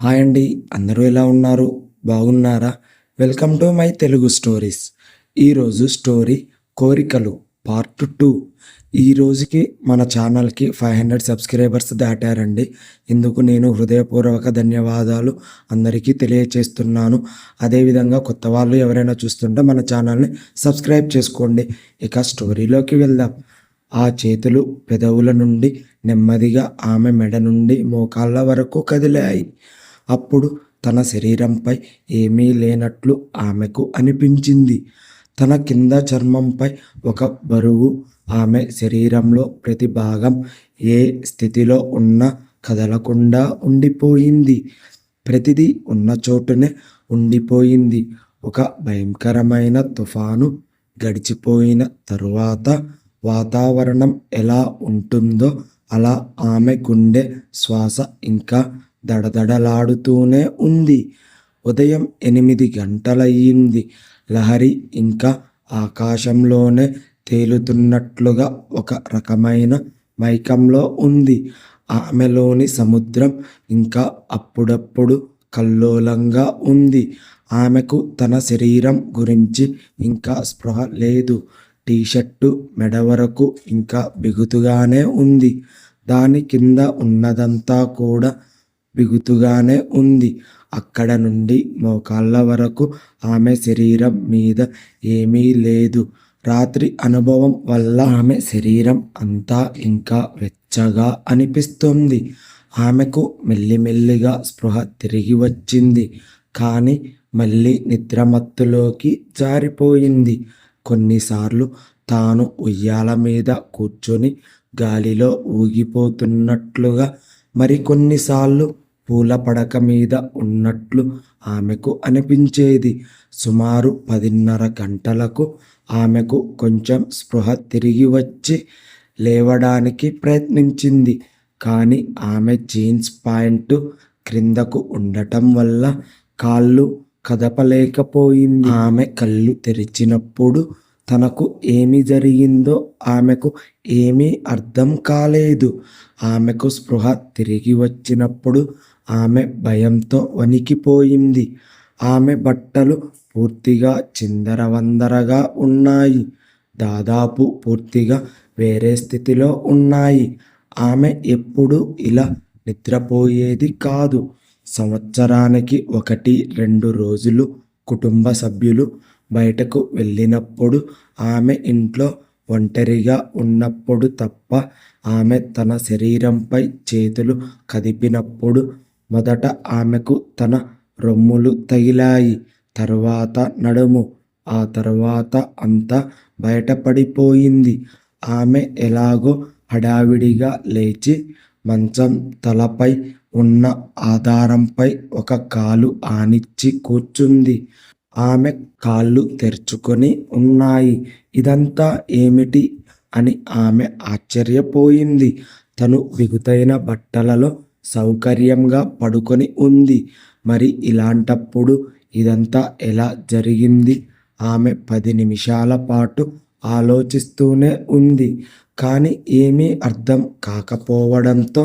Hi అండి. అందరూ ఎలా ఉన్నారు? బాగున్నారా? Welcome to my Telugu stories. ఈరోజు స్టోరీ కోరికలు పార్ట్ 2. ఈ రోజుకి మన ఛానల్కి 500 సబ్స్క్రైబర్స్ దాటారండి. ఇందుకు నేను హృదయపూర్వక ధన్యవాదాలు అందరికీ తెలియచేస్తున్నాను. అదేవిధంగా కొత్త వాళ్ళు ఎవరైనా చూస్తుంటే మన ఛానల్ని సబ్స్క్రైబ్ చేసుకోండి. ఇక స్టోరీలోకి వెళ్దాం. ఆ చేతులు పెదవుల నుండి నెమ్మదిగా ఆమె మెడ నుండి మోకాళ్ళ వరకు కదిలాయి. అప్పుడు తన శరీరంపై ఏమీ లేనట్లు ఆమెకు అనిపించింది. తన కింద చర్మంపై ఒక బరువు ఆమె శరీరంలో ప్రతి భాగం ఏ స్థితిలో ఉన్నా కదలకుండా ఉండిపోయింది. ప్రతిదీ ఉన్న చోటునే ఉండిపోయింది. ఒక భయంకరమైన తుఫాను గడిచిపోయిన తరువాత వాతావరణం ఎలా ఉంటుందో అలా ఆమె గుండె శ్వాస ఇంకా దడదడలాడుతూనే ఉంది. ఉదయం 8 గంటలయ్యింది. లహరి ఇంకా ఆకాశంలోనే తేలుతున్నట్లుగా ఒక రకమైన మైకంలో ఉంది. ఆమెలోని సముద్రం ఇంకా అప్పుడప్పుడు కల్లోలంగా ఉంది. ఆమెకు తన శరీరం గురించి ఇంకా స్పృహ లేదు. టీషర్టు మెడ వరకు ఇంకా బిగుతుగానే ఉంది. దాని కింద ఉన్నదంతా కూడా బిగుతుగానే ఉంది. అక్కడ నుండి మోకాళ్ళ వరకు ఆమె శరీరం మీద ఏమీ లేదు. రాత్రి అనుభవం వల్ల ఆమె శరీరం అంతా ఇంకా వెచ్చగా అనిపిస్తుంది. ఆమెకు మెల్లిమెల్లిగా స్పృహ తిరిగి వచ్చింది. కానీ మళ్ళీ నిద్రమత్తులోకి జారిపోయింది. కొన్నిసార్లు తాను ఉయ్యాల మీద కూర్చొని గాలిలో ఊగిపోతున్నట్లుగా, మరికొన్నిసార్లు పూల పడక మీద ఉన్నట్లు ఆమెకు అనిపించేది. సుమారు 10:30 గంటలకు ఆమెకు కొంచెం స్పృహ తిరిగి వచ్చి లేవడానికి ప్రయత్నించింది. కానీ ఆమె జీన్స్ ప్యాంటు క్రిందకు ఉండటం వల్ల కాళ్ళు కదపలేకపోయింది. ఆమె కళ్ళు తెరిచినప్పుడు తనకు ఏమి జరిగిందో ఆమెకు ఏమీ అర్థం కాలేదు. ఆమెకు స్పృహ తిరిగి వచ్చినప్పుడు ఆమె భయంతో వణికిపోయింది. ఆమె బట్టలు పూర్తిగా చిందరవందరగా ఉన్నాయి. దాదాపు పూర్తిగా వేరే స్థితిలో ఉన్నాయి. ఆమె ఎప్పుడూ ఇలా నిద్రపోయేది కాదు. సంవత్సరానికి 1-2 రోజులు కుటుంబ సభ్యులు బయటకు వెళ్ళినప్పుడు, ఆమె ఇంట్లో ఒంటరిగా ఉన్నప్పుడు తప్ప ఆమె తన శరీరంపై చేతులు కదిపినప్పుడు మొదట ఆమెకు తన రొమ్ములు తగిలాయి. తరువాత నడుము, ఆ తరువాత అంతా బయటపడిపోయింది. ఆమె ఎలాగో హడావిడిగా లేచి మంచం తలపై ఉన్న ఆధారంపై ఒక కాలు ఆనిచ్చి కూర్చుంది. ఆమె కాళ్ళు తెరుచుకొని ఉన్నాయి. ఇదంతా ఏమిటి అని ఆమె ఆశ్చర్యపోయింది. తను బిగుతైన బట్టలలో సౌకర్యంగా పడుకొని ఉంది. మరి ఇలాంటప్పుడు ఇదంతా ఎలా జరిగింది? ఆమె 10 నిమిషాల పాటు ఆలోచిస్తూనే ఉంది. కానీ ఏమీ అర్థం కాకపోవడంతో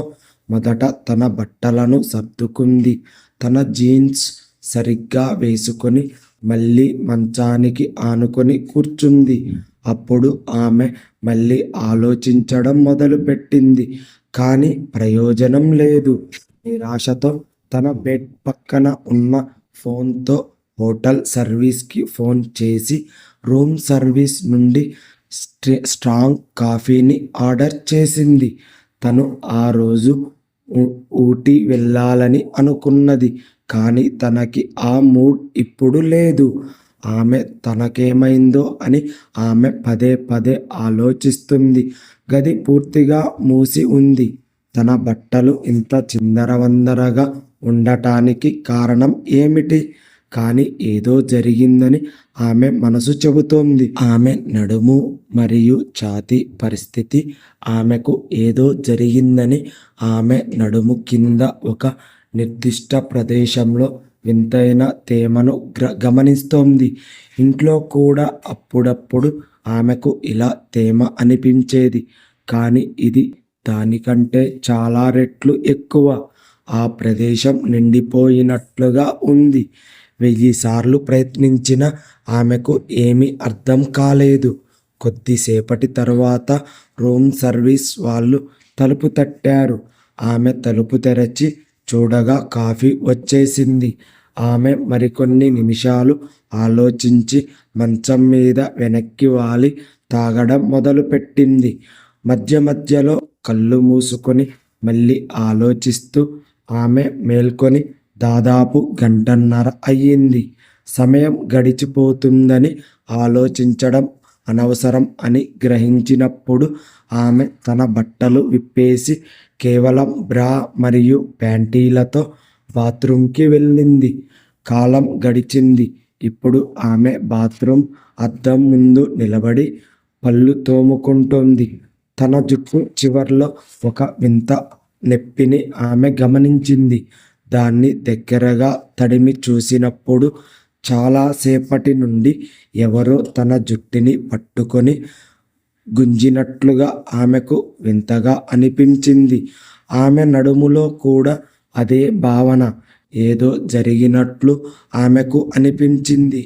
మొదట తన బట్టలను సర్దుకుంది. తన జీన్స్ సరిగ్గా వేసుకొని మళ్ళీ మంచానికి ఆనుకొని కూర్చుంది. అప్పుడు ఆమె మళ్ళీ ఆలోచించడం మొదలుపెట్టింది. కానీ ప్రయోజనం లేదు. నిరాశతో తన బెడ్ పక్కన ఉన్న ఫోన్తో హోటల్ సర్వీస్కి ఫోన్ చేసి రూమ్ సర్వీస్ నుండి స్ట్రాంగ్ కాఫీని ఆర్డర్ చేసింది. తను ఆ రోజు ఊటీ వెళ్ళాలని అనుకున్నది. కానీ తనకి ఆ మూడ్ ఇప్పుడు లేదు. ఆమె తనకేమైందో అని ఆమె పదే పదే ఆలోచిస్తుంది. గది పూర్తిగా మూసి ఉంది. తన బట్టలు ఇంత చిందరవందరగా ఉండటానికి కారణం ఏమిటి? కానీ ఏదో జరిగిందని ఆమె మనసు చెబుతోంది. ఆమె నడుము మరియు ఛాతీ పరిస్థితి ఆమెకు ఏదో జరిగిందని, ఆమె నడుము కింద ఒక నిర్దిష్ట ప్రదేశంలో వింతైన తేమను గమనిస్తోంది. ఇంట్లో కూడా అప్పుడప్పుడు ఆమెకు ఇలా తేమ అనిపించేది. కానీ ఇది దానికంటే చాలా రెట్లు ఎక్కువ. ఆ ప్రదేశం నిండిపోయినట్లుగా ఉంది. 1000 సార్లు ప్రయత్నించినా ఆమెకు ఏమీ అర్థం కాలేదు. కొద్దిసేపటి తరువాత రూమ్ సర్వీస్ వాళ్ళు తలుపు తట్టారు. ఆమె తలుపు తెరచి చూడగా కాఫీ వచ్చేసింది. ఆమె మరికొన్ని నిమిషాలు ఆలోచించి మంచం మీద వెనక్కి వాలి తాగడం మొదలుపెట్టింది. మధ్య మధ్యలో కళ్ళు మూసుకొని మళ్ళీ ఆలోచిస్తూ ఆమె మేల్కొని దాదాపు గంటన్నర అయ్యింది. సమయం గడిచిపోతుందని ఆలోచించడం అనవసరం అని గ్రహించినప్పుడు ఆమె తన బట్టలు విప్పేసి కేవలం బ్రా మరియు ప్యాంటీలతో బాత్రూంకి వెళ్ళింది. కాలం గడిచింది. ఇప్పుడు ఆమె బాత్రూమ్ అద్దం ముందు నిలబడి పళ్ళు తోముకుంటోంది. తన జుట్టు చివర్లో ఒక వింత నొప్పిని ఆమె గమనించింది. దాన్ని దగ్గరగా తడిమి చూసినప్పుడు చాలాసేపటి నుండి ఎవరో తన జుట్టుని పట్టుకొని గుంజినట్లుగా ఆమెకు వింతగా అనిపించింది. ఆమె నడుములో కూడా అదే భావన. ఏదో జరిగినట్లు ఆమెకు అనిపించింది.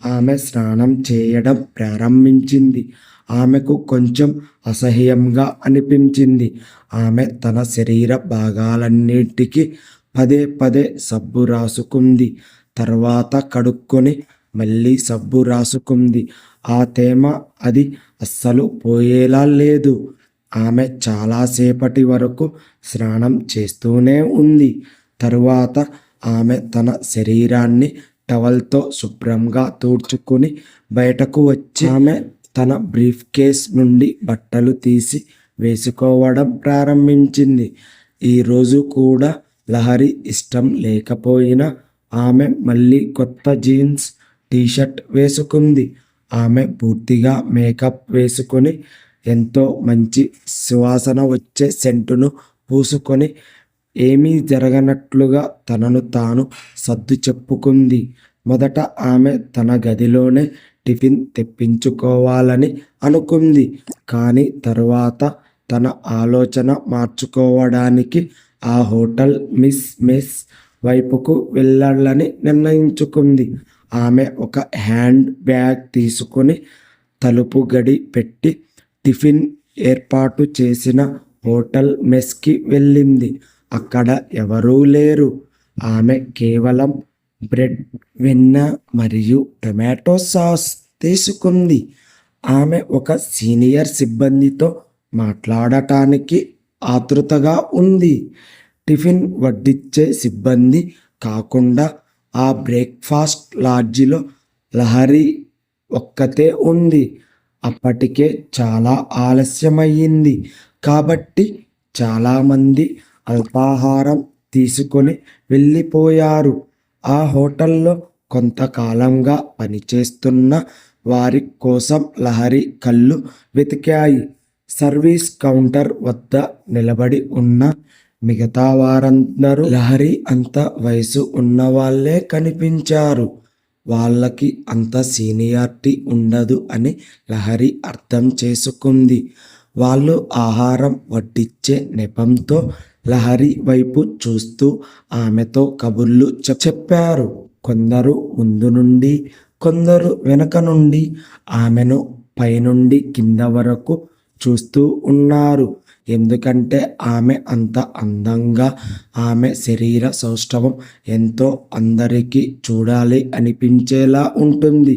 ఆమె స్నానం చేయడం ప్రారంభించింది. ఆమెకు కొంచెం అసహ్యంగా అనిపించింది. ఆమె తన శరీర భాగాలన్నిటికీ పదే పదే సబ్బు రాసుకుంది. తర్వాత కడుక్కొని మళ్ళీ సబ్బు రాసుకుంది. ఆ తేమ అది అస్సలు పోయేలా లేదు. ఆమె చాలాసేపటి వరకు స్నానం చేస్తూనే ఉంది. తరువాత ఆమె తన శరీరాన్ని టవల్తో శుభ్రంగా తుడుచుకుని బయటకు వచ్చి ఆమె తన బ్రీఫ్ కేస్ నుండి బట్టలు తీసి వేసుకోవడం ప్రారంభించింది. ఈరోజు కూడా లహరి ఇష్టం లేకపోయినా ఆమె మళ్ళీ కొత్త జీన్స్ టీషర్ట్ వేసుకుంది. ఆమె పూర్తిగా మేకప్ వేసుకొని ఎంతో మంచి సువాసన వచ్చే సెంటును పూసుకొని ఏమీ జరగనట్లుగా తనను తాను సర్దు చెప్పుకుంది. మొదట ఆమె తన గదిలోనే టిఫిన్ తెప్పించుకోవాలని అనుకుంది. కానీ తరువాత తన ఆలోచన మార్చుకోవడానికి ఆ హోటల్ మెస్ వైపుకు వెళ్ళాలని నిర్ణయించుకుంది. ఆమె ఒక హ్యాండ్ బ్యాగ్ తీసుకొని తలుపు గడి పెట్టి టిఫిన్ ఏర్పాటు చేసిన హోటల్ మెస్కి వెళ్ళింది. అక్కడ ఎవరూ లేరు. ఆమె కేవలం బ్రెడ్, వెన్న మరియు టొమాటో సాస్ తీసుకుంది. ఆమె ఒక సీనియర్ సిబ్బందితో మాట్లాడటానికి ఆతృతగా ఉంది. టిఫిన్ వడ్డించే సిబ్బంది కాకుండా ఆ బ్రేక్ఫాస్ట్ లాడ్జిలో లహరి ఒక్కతే ఉంది. అప్పటికే చాలా ఆలస్యమయ్యింది కాబట్టి చాలామంది అల్పాహారం తీసుకొని వెళ్ళిపోయారు. ఆ హోటల్లో కొంతకాలంగా పనిచేస్తున్న వారి కోసం లహరి కళ్ళు వెతికాయి. సర్వీస్ కౌంటర్ వద్ద నిలబడి ఉన్న మిగతా వారందరూ లహరి అంత వయసు ఉన్నవాళ్లే కనిపించారు. వాళ్ళకి అంత సీనియారిటీ ఉండదు అని లహరి అర్థం చేసుకుంది. వాళ్ళు ఆహారం వడ్డించే నెపంతో లహరి వైపు చూస్తూ ఆమెతో కబుర్లు చెప్పారు. కొందరు ముందు నుండి, కొందరు వెనక నుండి ఆమెను పైనుండి కింద వరకు చూస్తూ ఉన్నారు. ఎందుకంటే ఆమె అంత అందంగా, ఆమె శరీర సౌష్ఠవం ఎంతో అందరికీ చూడాలి అనిపించేలా ఉంటుంది.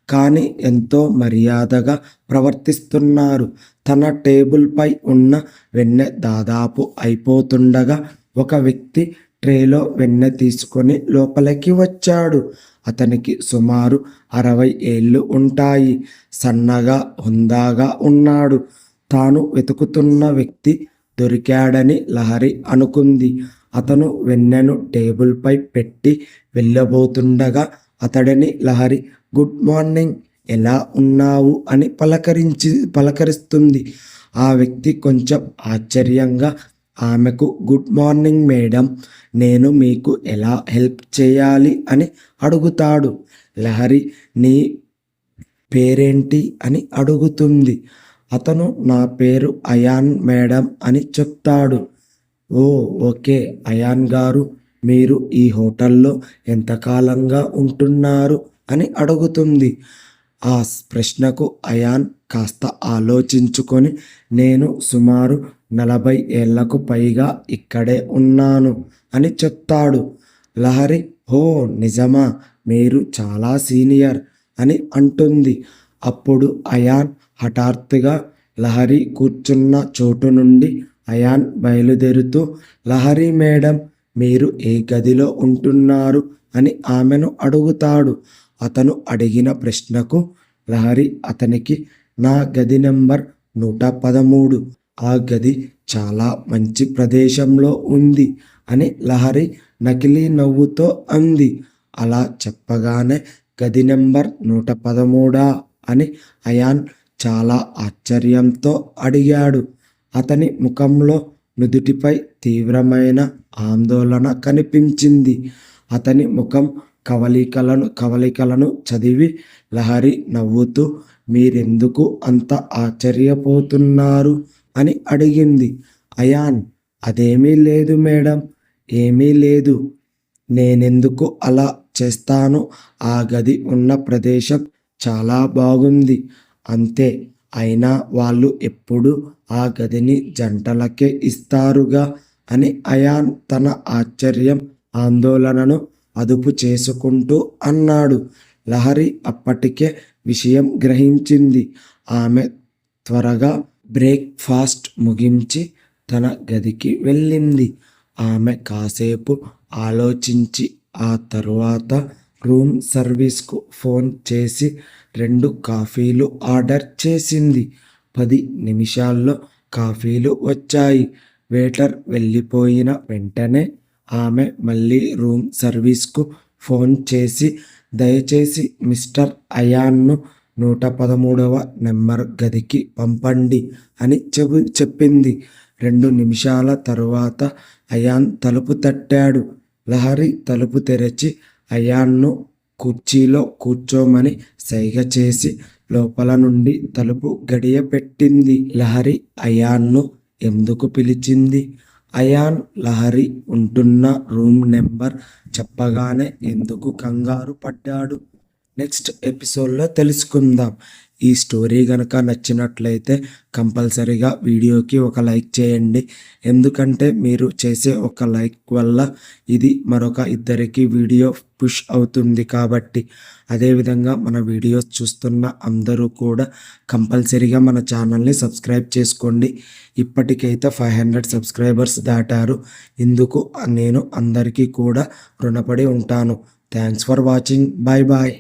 కానీ ఎంతో మర్యాదగా ప్రవర్తిస్తున్నారు. తన టేబుల్పై ఉన్న వెన్నె దాదాపు అయిపోతుండగా ఒక వ్యక్తి ట్రేలో వెన్నె తీసుకొని లోపలికి వచ్చాడు. అతనికి సుమారు 60 ఏళ్ళు ఉంటాయి. సన్నగా, హుందాగా ఉన్నాడు. తాను వెతుకుతున్న వ్యక్తి దొరికాడని లహరి అనుకుంది. అతను వెన్నెను టేబుల్పై పెట్టి వెళ్ళబోతుండగా అతడిని లహరి గుడ్ మార్నింగ్, ఎలా ఉన్నావు అని పలకరిస్తుంది. ఆ వ్యక్తి కొంచెం ఆశ్చర్యంగా ఆమెకు గుడ్ మార్నింగ్ మేడం, నేను మీకు ఎలా హెల్ప్ చేయాలి అని అడుగుతాడు. లహరి నీ పేరేంటి అని అడుగుతుంది. అతను నా పేరు అయాన్ మేడం అని చెప్తాడు. ఓ ఓకే అయాన్ గారు, మీరు ఈ హోటల్లో ఎంతకాలంగా ఉంటున్నారు అని అడుగుతుంది. ఆ ప్రశ్నకు అయాన్ కాస్త ఆలోచించుకొని నేను సుమారు 40 ఏళ్లకు పైగా ఇక్కడే ఉన్నాను అని చెప్తాడు. లహరి హో నిజమా, మీరు చాలా సీనియర్ అని అంటుంది. అప్పుడు అయాన్ హఠాత్తుగా లహరి కూర్చున్న చోటు నుండి అయాన్ బయలుదేరుతూ, లహరి మేడం, మీరు ఏ గదిలో ఉంటున్నారు అని ఆమెను అడుగుతాడు. అతను అడిగిన ప్రశ్నకు లహరి అతనికి నా గది నెంబర్ 113, ఆ గది చాలా మంచి ప్రదేశంలో ఉంది అని లహరి నకిలీ నవ్వుతో అంది. అలా చెప్పగానే గది నెంబర్ 113 అని అయాన్ చాలా ఆశ్చర్యంతో అడిగాడు. అతని ముఖంలో నుదుటిపై తీవ్రమైన ఆందోళన కనిపించింది. అతని ముఖం కవలికలను చదివి లహరి నవ్వుతూ, మీరెందుకు అంత ఆశ్చర్యపోతున్నారు అని అడిగింది. అయాన్ అదేమీ లేదు మేడం, ఏమీ లేదు. నేనెందుకు అలా చేస్తాను, ఆ గది ఉన్న ప్రదేశం చాలా బాగుంది అంతే. అయినా వాళ్ళు ఎప్పుడు ఆ గదిని జంటలకే ఇస్తారుగా అని అయాన్ తన ఆశ్చర్యం ఆందోళనను అదుపు చేసుకుంటూ అన్నాడు. లహరి అప్పటికే విషయం గ్రహించింది. ఆమె త్వరగా బ్రేక్ఫాస్ట్ ముగించి తన గదికి వెళ్ళింది. ఆమె కాసేపు ఆలోచించి ఆ తరువాత రూమ్ సర్వీస్కు ఫోన్ చేసి 2 కాఫీలు ఆర్డర్ చేసింది. 10 నిమిషాల్లో కాఫీలు వచ్చాయి. వెయిటర్ వెళ్ళిపోయిన వెంటనే ఆమె మళ్ళీ రూమ్ సర్వీస్కు ఫోన్ చేసి, దయచేసి మిస్టర్ అయాన్ను 113వ నెంబర్ గదికి పంపండి అని చెప్పింది. 2 నిమిషాల తరువాత అయాన్ తలుపు తట్టాడు. లహరి తలుపు తెరచి అయాన్ను కుర్చీలో కూర్చోమని సైగ చేసి లోపల నుండి తలుపు గడియ పెట్టింది. లహరి అయాన్ను ఎందుకు పిలిచింది? అయాన్ లహరి ఉంటున్న రూమ్ నెంబర్ చెప్పగానే ఎందుకు కంగారు పడ్డాడు? నెక్స్ట్ ఎపిసోడ్లో తెలుసుకుందాం. ఈ స్టోరీ కనుక నచ్చినట్లయితే కంపల్సరీగా వీడియోకి ఒక లైక్ చేయండి. ఎందుకంటే మీరు చేసే ఒక లైక్ వల్ల ఇది మరొక ఇద్దరికి వీడియో పుష్ అవుతుంది కాబట్టి. అదేవిధంగా మన వీడియోస్ చూస్తున్న అందరూ కూడా కంపల్సరీగా మన ఛానల్ని సబ్స్క్రైబ్ చేసుకోండి. ఇప్పటికైతే 500 సబ్స్క్రైబర్స్ దాటారు. ఇందుకు నేను అందరికీ కూడా రుణపడి ఉంటాను. Thanks for watching. Bye bye.